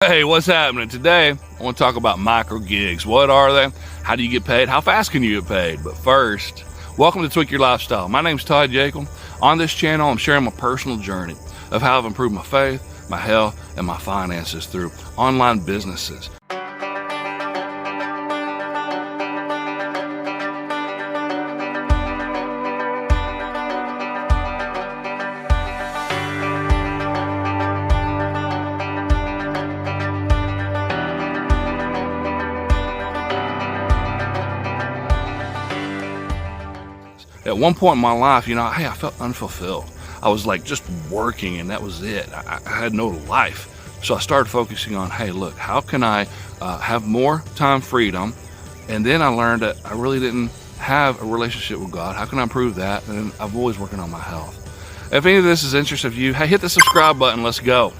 Hey, what's happening? Today, I want to talk about micro gigs. What are they? How do you get paid? How fast can you get paid? But first, welcome to Tweak Your Lifestyle. My name's Todd Jekyll. On this channel, I'm sharing my personal journey of how I've improved my faith, my health, and my finances through online businesses. At one point in my life, I felt unfulfilled. I was like just working and that was it. I had no life. So I started focusing on, hey, look, how can I have more time freedom? And then I learned that I really didn't have a relationship with God. How can I improve that? And I'm always working on my health. If any of this is interest of you, hey, hit the subscribe button. Let's go.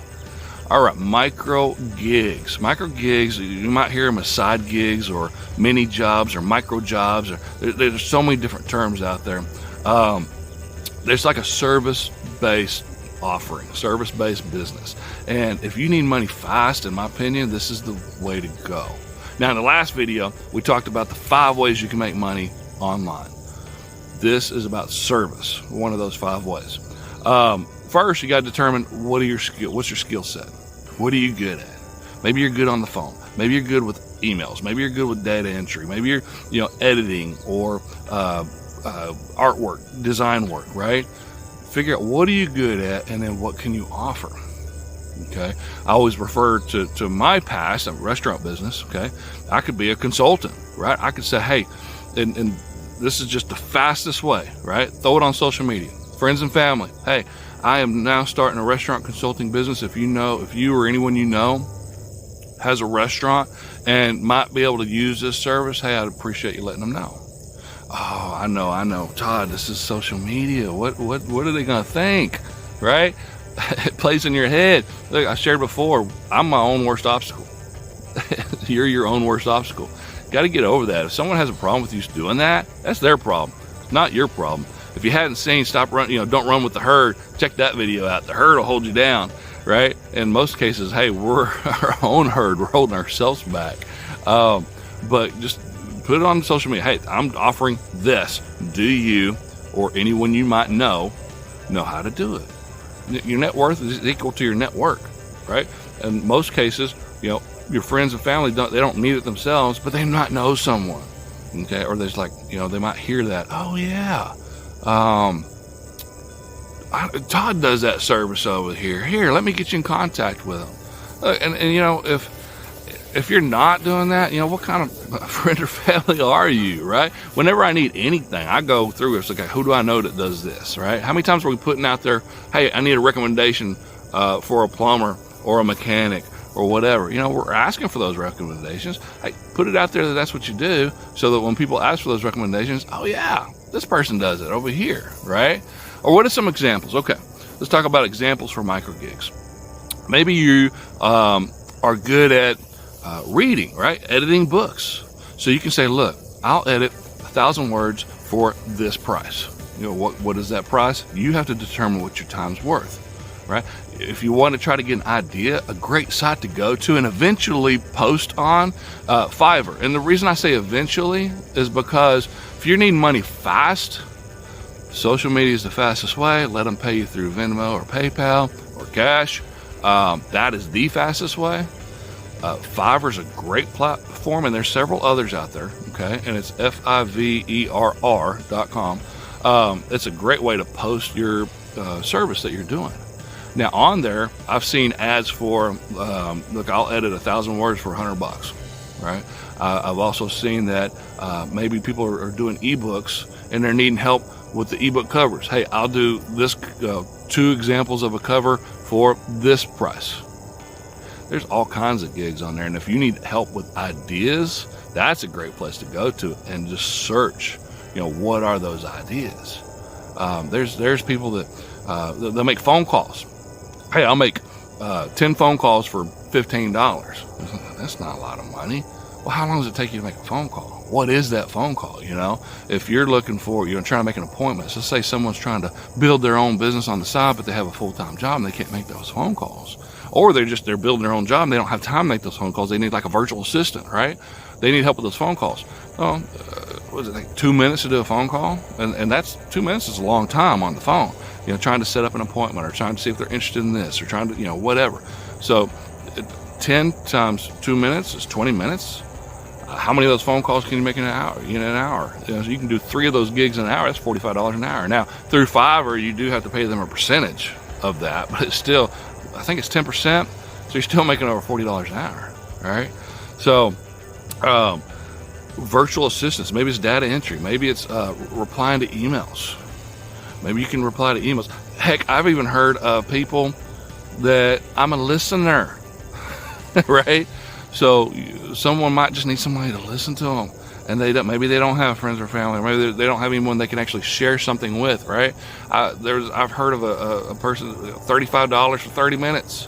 All right, micro gigs. Micro gigs, you might hear them as side gigs or mini jobs or micro jobs. There's so many different terms out there. There's like a service-based offering, service-based business. And if you need money fast, in my opinion, this is the way to go. Now, in the last video, we talked about the 5 ways you can make money online. This is about service, one of those 5 ways. First, you got to determine what's your skill set. What are you good at? Maybe you're good on the phone. Maybe you're good with emails. Maybe you're good with data entry. Maybe you're, editing or artwork, design work, right? Figure out what are you good at, and then what can you offer. Okay, I always refer to my past, a restaurant business. Okay, I could be a consultant, right? I could say, hey, and this is just the fastest way, right? Throw it on social media, friends and family. Hey, I am now starting a restaurant consulting business. If you or anyone you know has a restaurant and might be able to use this service, hey, I'd appreciate you letting them know. Oh, I know, Todd, this is social media. What are they gonna think, right? It plays in your head. Look, I shared before, I'm my own worst obstacle. You're your own worst obstacle. Got to get over that. If someone has a problem with you doing that, that's their problem, not your problem. If you hadn't seen Stop Run, don't run with the herd, check that video out. The herd will hold you down, right? In most cases, hey, we're our own herd. We're holding ourselves back. But just put it on social media. Hey, I'm offering this. Do you or anyone you might know how to do it? Your net worth is equal to your net work, right? In most cases, your friends and family don't need it themselves, but they might know someone, okay? Or there's like, they might hear that. Oh yeah. Todd does that service over here. Here, let me get you in contact with him. And if you're not doing that, what kind of friend or family are you, right? Whenever I need anything, I go through it's okay, who do I know that does this, right? How many times are we putting out there, hey, I need a recommendation for a plumber or a mechanic or whatever? We're asking for those recommendations. Hey, put it out there that's what you do, so that when people ask for those recommendations, oh yeah, this person does it over here, right? Or what are some examples? Okay, let's talk about examples for micro gigs. Maybe you are good at reading, right? Editing books. So you can say, look, I'll edit 1,000 words for this price. What is that price? You have to determine what your time's worth, right? If you want to try to get an idea, a great site to go to and eventually post on, Fiverr. And the reason I say eventually is because if you're needing money fast, social media is the fastest way. Let them pay you through Venmo or PayPal or cash. That is the fastest way. Fiverr is a great platform, and there's several others out there, okay? And it's Fiverr.com. It's a great way to post your service that you're doing. Now, on there, I've seen ads for, look, I'll edit 1,000 words for $100, right? I've also seen that maybe people are doing ebooks and they're needing help with the ebook covers. Hey, I'll do this 2 examples of a cover for this price. There's all kinds of gigs on there, and if you need help with ideas, that's a great place to go to and just search. What are those ideas? There's people that they'll make phone calls. Hey, I'll make 10 phone calls for $15. That's not a lot of money. Well, how long does it take you to make a phone call? What is that phone call? If you're looking for, trying to make an appointment, so say someone's trying to build their own business on the side, but they have a full-time job and they can't make those phone calls. Or they're building their own job and they don't have time to make those phone calls. They need like a virtual assistant, right? They need help with those phone calls. Well, what is it, like 2 minutes to do a phone call? And that's 2 minutes is a long time on the phone, trying to set up an appointment or trying to see if they're interested in this or trying to, whatever. So 10 times 2 minutes is 20 minutes. How many of those phone calls can you make in an hour? So you can do 3 of those gigs in an hour. That's $45 an hour. Now, through Fiverr, you do have to pay them a percentage of that, but it's still, I think it's 10%. So you're still making over $40 an hour, right? So, virtual assistants, maybe it's data entry, maybe it's replying to emails. Maybe you can reply to emails. Heck, I've even heard of people that I'm a listener, right? So someone might just need somebody to listen to them, and maybe they don't have friends or family, or maybe they don't have anyone they can actually share something with, right? I've heard of a person, $35 for 30 minutes.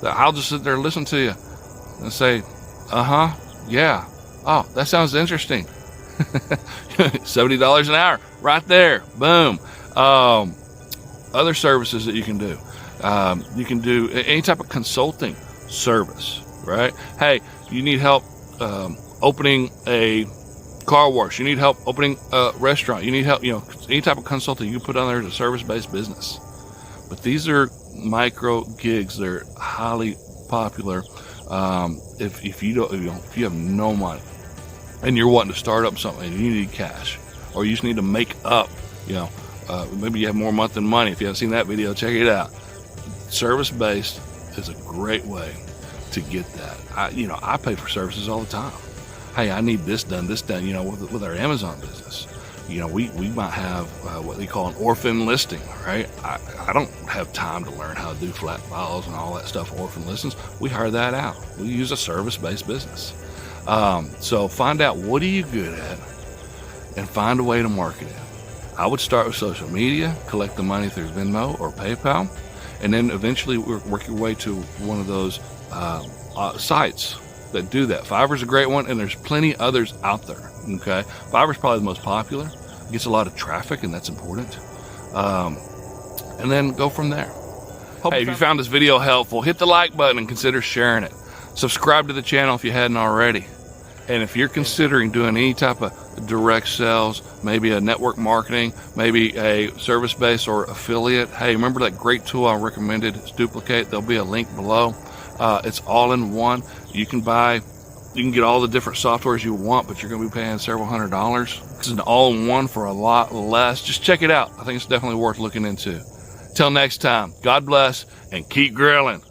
I'll just sit there and listen to you and say, yeah, oh, that sounds interesting. $70 an hour right there, boom. Other services that you can do. You can do any type of consulting service, right? Hey, you need help opening a car wash. You need help opening a restaurant. You need help, any type of consulting you can put on there as a service-based business. But these are micro gigs. They're highly popular. If you have no money and you're wanting to start up something and you need cash, or you just need to make up, maybe you have more month than money. If you haven't seen that video, check it out. Service-based is a great way to get that. I pay for services all the time. Hey, I need this done, with our Amazon business. We might have what they call an orphan listing, right? I don't have time to learn how to do flat files and all that stuff, orphan listings. We hire that out. We use a service-based business. So find out what are you good at and find a way to market it. I would start with social media, collect the money through Venmo or PayPal, and then eventually work your way to one of those sites that do that. Fiverr's a great one, and there's plenty others out there, okay? Fiverr's probably the most popular. It gets a lot of traffic, and that's important. And then go from there. Hey, if you found this video helpful, hit the like button and consider sharing it. Subscribe to the channel if you hadn't already. And if you're considering doing any type of direct sales, maybe a network marketing, maybe a service-based or affiliate, hey, remember that great tool I recommended? It's Duplicate. There'll be a link below. It's all in one. You can get all the different softwares you want, but you're going to be paying several $100s. It's an all-in-one for a lot less. Just check it out. I think it's definitely worth looking into. Till next time, God bless and keep grilling.